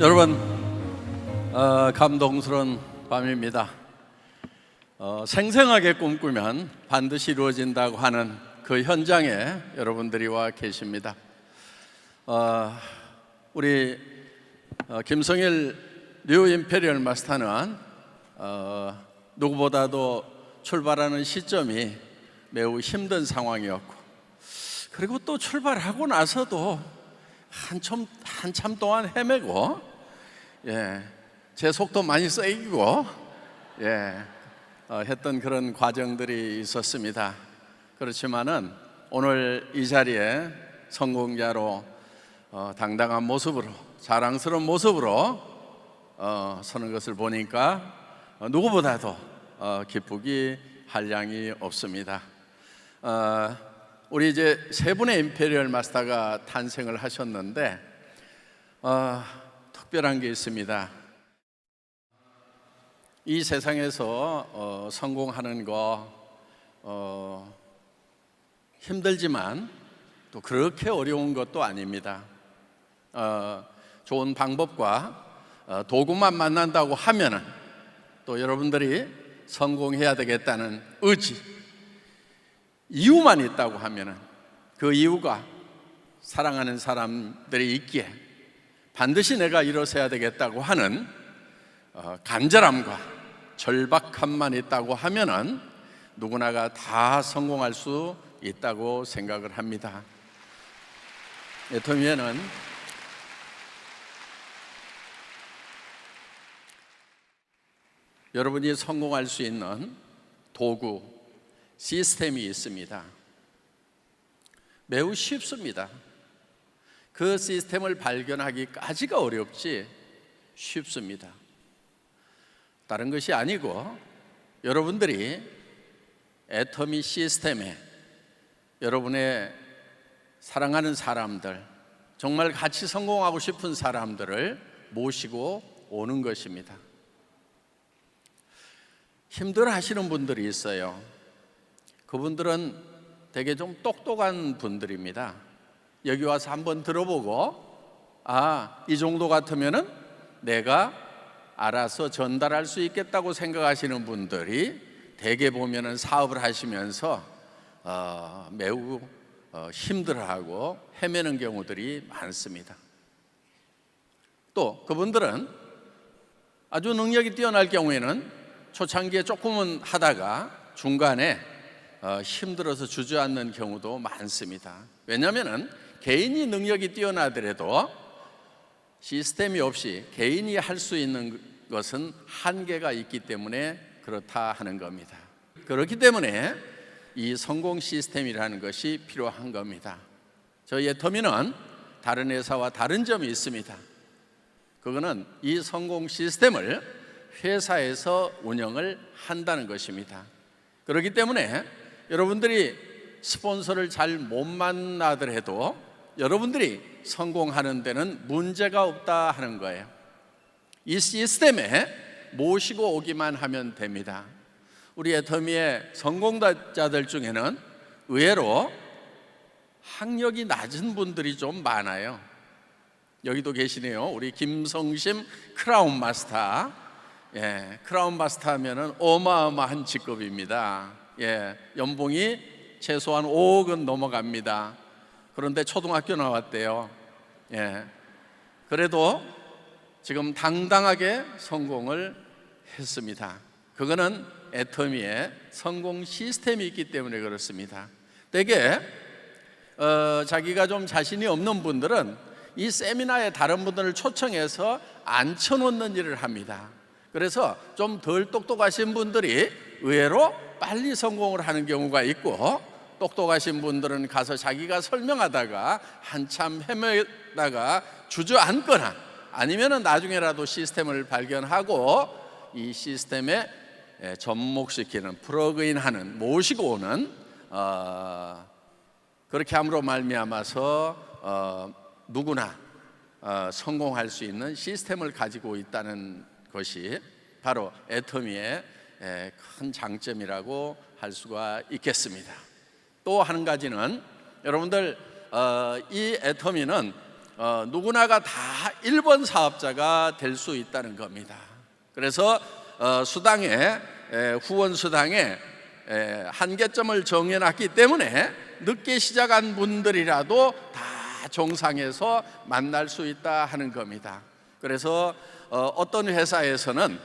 여러분, 감동스러운 밤입니다. 생생하게 꿈꾸면 반드시 이루어진다고 하는 그 현장에 여러분들이 와 계십니다. 우리 김성일 뉴 임페리얼 마스터는 누구보다도 출발하는 시점이 매우 힘든 상황이었고, 그리고 또 출발하고 나서도 한참 동안 헤매고, 제 속도 많이 세이고, 했던 그런 과정들이 있었습니다. 그렇지만은 오늘 이 자리에 성공자로 당당한 모습으로, 자랑스러운 모습으로 서는 것을 보니까 누구보다도 기쁘기 한량이 없습니다. 우리 이제 세 분의 임페리얼 마스터가 탄생을 하셨는데 특별한 게 있습니다. 이 세상에서 성공하는 거 힘들지만 또 그렇게 어려운 것도 아닙니다. 좋은 방법과 도구만 만난다고 하면은 또 여러분들이 성공해야 되겠다는 의지, 이유만 있다고 하면은 그 이유가 사랑하는 사람들이 있기에 반드시 내가 일어서야 되겠다고 하는 간절함과 절박함만 있다고 하면은 누구나가 다 성공할 수 있다고 생각을 합니다. 애터미에는 여러분이 성공할 수 있는 도구, 시스템이 있습니다. 매우 쉽습니다. 그 시스템을 발견하기까지가 어렵지 쉽습니다. 다른 것이 아니고 여러분들이 애터미 시스템에 여러분의 사랑하는 사람들, 정말 같이 성공하고 싶은 사람들을 모시고 오는 것입니다. 힘들어 하시는 분들이 있어요. 그분들은 되게 좀 똑똑한 분들입니다. 여기 와서 한번 들어보고 이 정도 같으면은 내가 알아서 전달할 수 있겠다고 생각하시는 분들이 대개 보면은 사업을 하시면서 매우 힘들어하고 헤매는 경우들이 많습니다. 또 그분들은 아주 능력이 뛰어날 경우에는 초창기에 조금은 하다가 중간에 힘들어서 주저앉는 경우도 많습니다. 왜냐하면 개인이 능력이 뛰어나더라도 시스템이 없이 개인이 할 수 있는 것은 한계가 있기 때문에 그렇다 하는 겁니다. 그렇기 때문에 이 성공 시스템이라는 것이 필요한 겁니다. 저희 애터미는 다른 회사와 다른 점이 있습니다. 그거는 이 성공 시스템을 회사에서 운영을 한다는 것입니다. 그렇기 때문에 여러분들이 스폰서를 잘 못 만나더라도 여러분들이 성공하는 데는 문제가 없다 하는 거예요. 이 시스템에 모시고 오기만 하면 됩니다. 우리 애터미의 성공자들 중에는 의외로 학력이 낮은 분들이 좀 많아요. 여기도 계시네요. 우리 김성심 크라운 마스터. 크라운 마스터 하면은 어마어마한 직급입니다. 연봉이 최소한 5억은 넘어갑니다. 그런데 초등학교 나왔대요. 그래도 지금 당당하게 성공을 했습니다. 그거는 애터미의 성공 시스템이 있기 때문에 그렇습니다. 대개 자기가 좀 자신이 없는 분들은 이 세미나에 다른 분들을 초청해서 앉혀놓는 일을 합니다. 그래서 좀 덜 똑똑하신 분들이 의외로 빨리 성공을 하는 경우가 있고, 똑똑하신 분들은 가서 자기가 설명하다가 한참 헤매다가 주저앉거나 아니면 나중에라도 시스템을 발견하고 이 시스템에 접목시키는, 플러그인하는, 모시고 오는 그렇게 함으로 말미암아서 누구나 성공할 수 있는 시스템을 가지고 있다는 것이 바로 애터미의 큰 장점이라고 할 수가 있겠습니다. 또 한 가지는 여러분들 이 애터미는 누구나가 다 1번 사업자가 될 수 있다는 겁니다. 그래서 수당에 후원 수당에 한계점을 정해놨기 때문에 늦게 시작한 분들이라도 다 정상에서 만날 수 있다 하는 겁니다. 그래서 어떤 회사에서는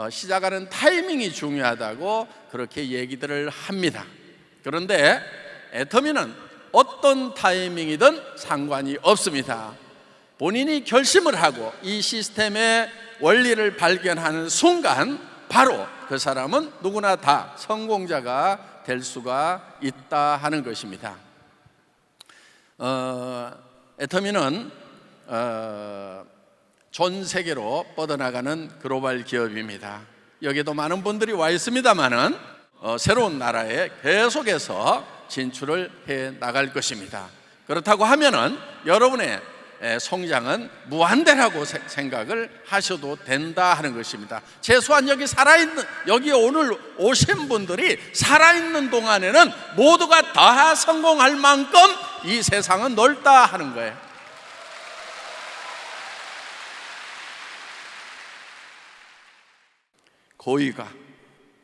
시작하는 타이밍이 중요하다고 그렇게 얘기들을 합니다. 그런데 애터미는 어떤 타이밍이든 상관이 없습니다. 본인이 결심을 하고 이 시스템의 원리를 발견하는 순간 바로 그 사람은 누구나 다 성공자가 될 수가 있다 하는 것입니다. 애터미는 전 세계로 뻗어나가는 글로벌 기업입니다. 여기도 많은 분들이 와 있습니다만은 새로운 나라에 계속해서 진출을 해 나갈 것입니다. 그렇다고 하면은 여러분의 성장은 무한대라고 생각을 하셔도 된다 하는 것입니다. 최소한 여기 오늘 오신 분들이 살아있는 동안에는 모두가 다 성공할 만큼 이 세상은 넓다 하는 거예요. 고이가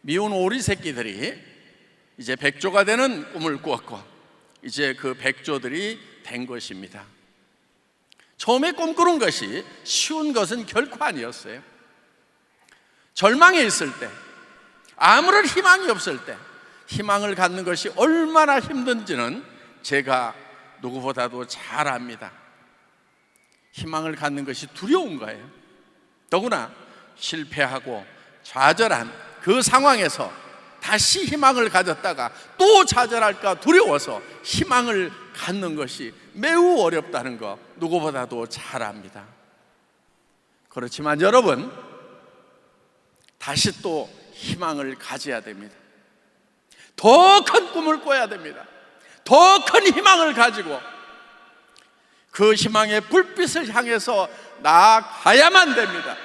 미운 오리 새끼들이 이제 백조가 되는 꿈을 꾸었고 이제 그 백조들이 된 것입니다. 처음에 꿈꾸는 것이 쉬운 것은 결코 아니었어요. 절망에 있을 때, 아무런 희망이 없을 때 희망을 갖는 것이 얼마나 힘든지는 제가 누구보다도 잘 압니다. 희망을 갖는 것이 두려운 거예요. 더구나 실패하고 좌절한 그 상황에서 다시 희망을 가졌다가 또 좌절할까 두려워서 희망을 갖는 것이 매우 어렵다는 거 누구보다도 잘 압니다. 그렇지만 여러분, 다시 또 희망을 가져야 됩니다. 더 큰 꿈을 꿔야 됩니다. 더 큰 희망을 가지고 그 희망의 불빛을 향해서 나아가야만 됩니다.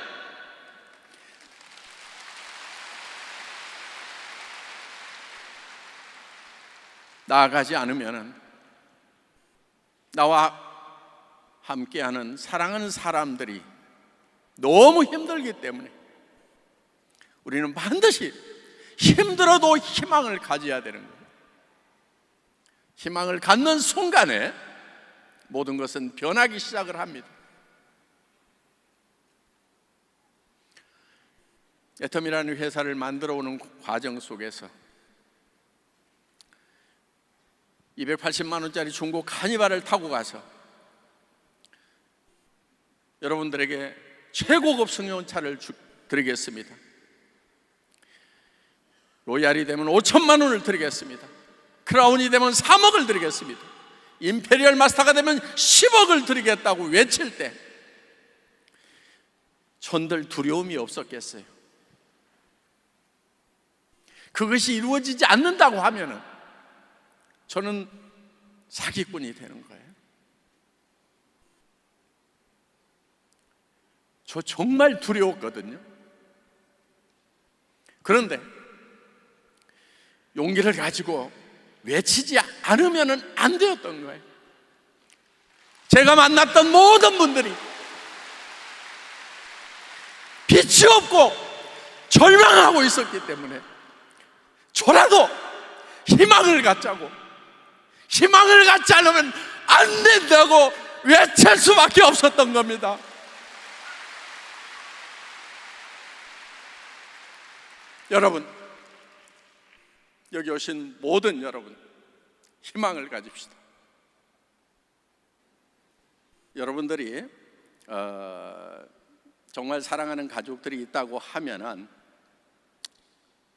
나아가지 않으면 나와 함께하는 사랑하는 사람들이 너무 힘들기 때문에 우리는 반드시 힘들어도 희망을 가져야 되는 거예요. 희망을 갖는 순간에 모든 것은 변하기 시작을 합니다. 애터미라는 회사를 만들어 오는 과정 속에서 280만 원짜리 중고 카니발을 타고 가서 여러분들에게 최고급 승용차를 드리겠습니다. 로얄이 되면 5천만 원을 드리겠습니다. 크라운이 되면 3억을 드리겠습니다. 임페리얼 마스터가 되면 10억을 드리겠다고 외칠 때 전들 두려움이 없었겠어요? 그것이 이루어지지 않는다고 하면은 저는 사기꾼이 되는 거예요. 저 정말 두려웠거든요. 그런데 용기를 가지고 외치지 않으면 안 되었던 거예요. 제가 만났던 모든 분들이 빛이 없고 절망하고 있었기 때문에 저라도 희망을 갖자고, 희망을 갖지 않으면 안 된다고 외칠 수밖에 없었던 겁니다. 여러분, 여기 오신 모든 여러분, 희망을 가집시다. 여러분들이 정말 사랑하는 가족들이 있다고 하면은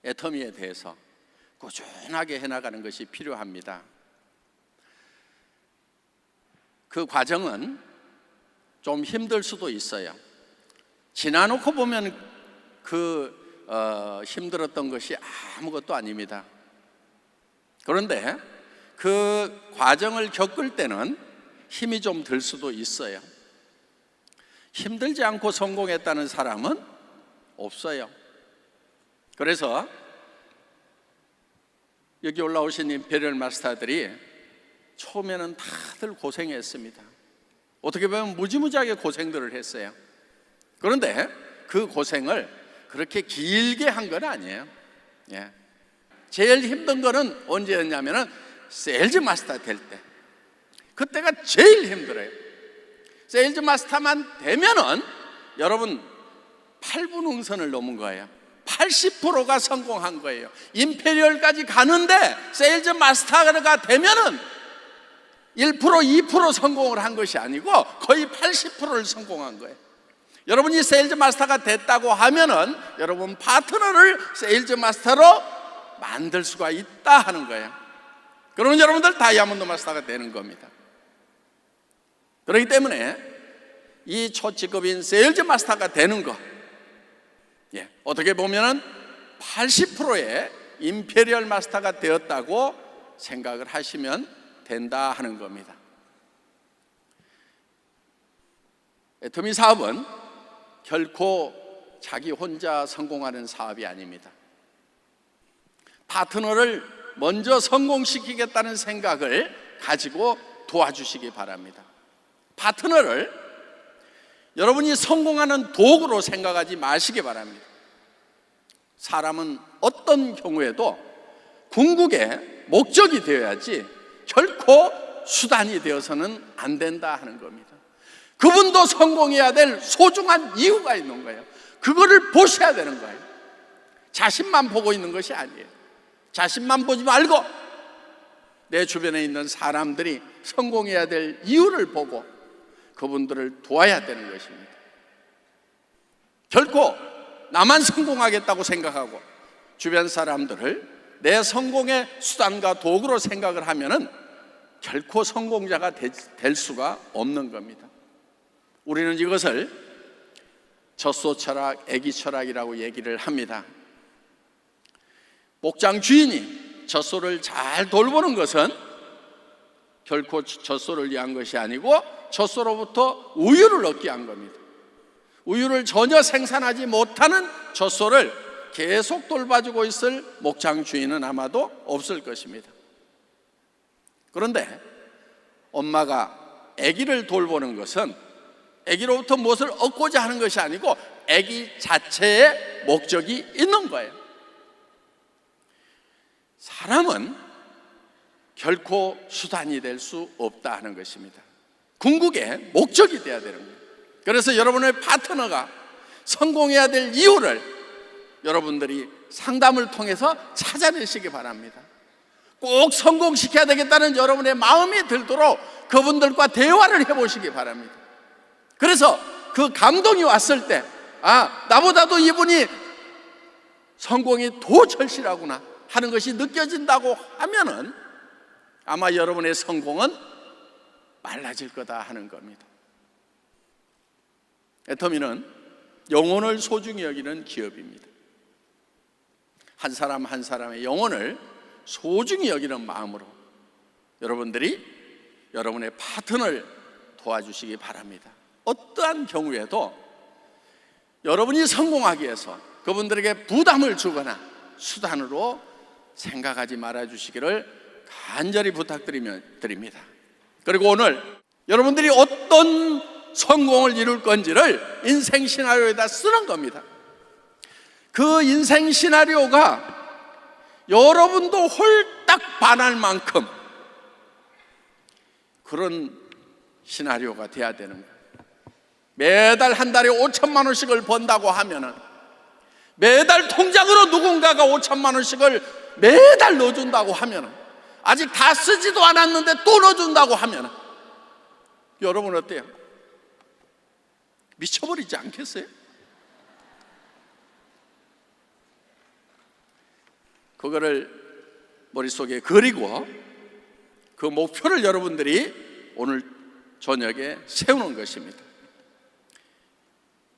애터미에 대해서 꾸준하게 해나가는 것이 필요합니다. 그 과정은 좀 힘들 수도 있어요. 지나놓고 보면 힘들었던 것이 아무것도 아닙니다. 그런데 그 과정을 겪을 때는 힘이 좀 들 수도 있어요. 힘들지 않고 성공했다는 사람은 없어요. 그래서 여기 올라오신 임페리얼 마스터들이 처음에는 다들 고생했습니다. 어떻게 보면 무지무지하게 고생들을 했어요. 그런데 그 고생을 그렇게 길게 한 건 아니에요. 예. 제일 힘든 거는 언제였냐면은 세일즈 마스터 될 때, 그때가 제일 힘들어요. 세일즈 마스터만 되면은 여러분 8분 응선을 넘은 거예요. 80%가 성공한 거예요. 임페리얼까지 가는데 세일즈 마스터가 되면은 1%, 2% 성공을 한 것이 아니고 거의 80%를 성공한 거예요. 여러분이 세일즈 마스터가 됐다고 하면은 여러분 파트너를 세일즈 마스터로 만들 수가 있다 하는 거예요. 그러면 여러분들 다이아몬드 마스터가 되는 겁니다. 그렇기 때문에 이 초직급인 세일즈 마스터가 되는 것, 어떻게 보면은 80%의 임페리얼 마스터가 되었다고 생각을 하시면 된다 하는 겁니다. 애터미 사업은 결코 자기 혼자 성공하는 사업이 아닙니다. 파트너를 먼저 성공시키겠다는 생각을 가지고 도와주시기 바랍니다. 파트너를 여러분이 성공하는 도구로 생각하지 마시기 바랍니다. 사람은 어떤 경우에도 궁극의 목적이 되어야지 결코 수단이 되어서는 안 된다 하는 겁니다. 그분도 성공해야 될 소중한 이유가 있는 거예요. 그거를 보셔야 되는 거예요. 자신만 보고 있는 것이 아니에요. 자신만 보지 말고 내 주변에 있는 사람들이 성공해야 될 이유를 보고 그분들을 도와야 되는 것입니다. 결코 나만 성공하겠다고 생각하고 주변 사람들을 내 성공의 수단과 도구로 생각을 하면은 결코 성공자가 될 수가 없는 겁니다. 우리는 이것을 젖소 철학, 애기 철학이라고 얘기를 합니다. 목장 주인이 젖소를 잘 돌보는 것은 결코 젖소를 위한 것이 아니고 젖소로부터 우유를 얻기 위한 겁니다. 우유를 전혀 생산하지 못하는 젖소를 계속 돌봐주고 있을 목장 주인은 아마도 없을 것입니다. 그런데 엄마가 아기를 돌보는 것은 아기로부터 무엇을 얻고자 하는 것이 아니고 아기 자체의 목적이 있는 거예요. 사람은 결코 수단이 될 수 없다 하는 것입니다. 궁극의 목적이 되어야 되는 거예요. 그래서 여러분의 파트너가 성공해야 될 이유를 여러분들이 상담을 통해서 찾아내시기 바랍니다. 꼭 성공시켜야 되겠다는 여러분의 마음이 들도록 그분들과 대화를 해보시기 바랍니다. 그래서 그 감동이 왔을 때, 나보다도 이분이 성공이 더 절실하구나 하는 것이 느껴진다고 하면은 아마 여러분의 성공은 빨라질 거다 하는 겁니다. 애터미는 영혼을 소중히 여기는 기업입니다. 한 사람 한 사람의 영혼을 소중히 여기는 마음으로 여러분들이 여러분의 파트너를 도와주시기 바랍니다. 어떠한 경우에도 여러분이 성공하기 위해서 그분들에게 부담을 주거나 수단으로 생각하지 말아주시기를 간절히 부탁드립니다. 그리고 오늘 여러분들이 어떤 성공을 이룰 건지를 인생 시나리오에다 쓰는 겁니다. 그 인생 시나리오가 여러분도 홀딱 반할 만큼 그런 시나리오가 돼야 되는 거예요. 매달 한 달에 5천만 원씩을 번다고 하면은 매달 통장으로 누군가가 5천만 원씩을 매달 넣어준다고 하면은 아직 다 쓰지도 않았는데 또 넣어준다고 하면은 여러분 어때요? 미쳐버리지 않겠어요? 그거를 머릿속에 그리고 그 목표를 여러분들이 오늘 저녁에 세우는 것입니다.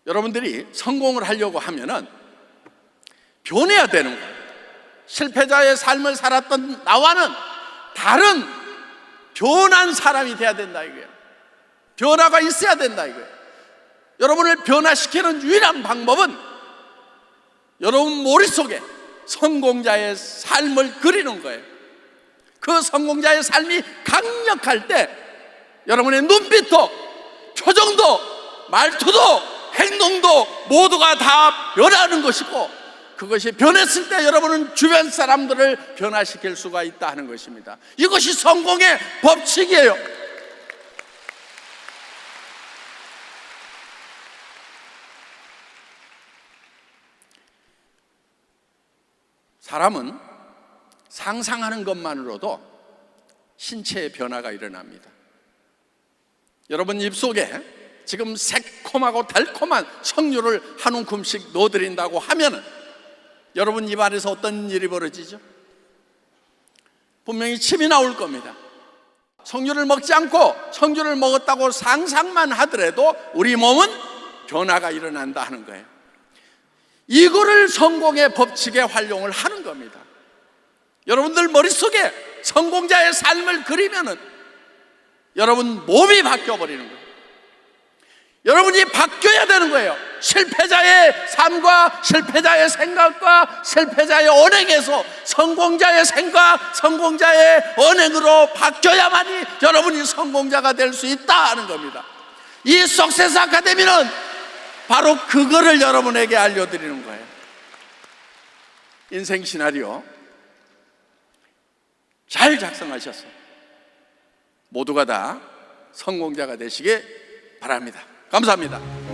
여러분들이 성공을 하려고 하면은 변해야 되는 거예요. 실패자의 삶을 살았던 나와는 다른 변한 사람이 돼야 된다 이거예요. 변화가 있어야 된다 이거예요. 여러분을 변화시키는 유일한 방법은 여러분 머릿속에 성공자의 삶을 그리는 거예요. 그 성공자의 삶이 강력할 때 여러분의 눈빛도 표정도, 말투도, 행동도 모두가 다 변하는 것이고, 그것이 변했을 때 여러분은 주변 사람들을 변화시킬 수가 있다 하는 것입니다. 이것이 성공의 법칙이에요. 사람은 상상하는 것만으로도 신체의 변화가 일어납니다. 여러분 입속에 지금 새콤하고 달콤한 석류를 한 움큼씩 넣어드린다고 하면은 여러분 입 안에서 어떤 일이 벌어지죠? 분명히 침이 나올 겁니다. 석류를 먹지 않고 석류를 먹었다고 상상만 하더라도 우리 몸은 변화가 일어난다 하는 거예요. 이거를 성공의 법칙에 활용을 하는 겁니다. 여러분들 머릿속에 성공자의 삶을 그리면은 여러분 몸이 바뀌어 버리는 거예요. 여러분이 바뀌어야 되는 거예요. 실패자의 삶과 실패자의 생각과 실패자의 언행에서 성공자의 생각, 성공자의 언행으로 바뀌어야만이 여러분이 성공자가 될 수 있다 하는 겁니다. 이 석세스 아카데미는 바로 그거를 여러분에게 알려드리는 거예요. 인생 시나리오 잘 작성하셨어요. 모두가 다 성공자가 되시길 바랍니다. 감사합니다.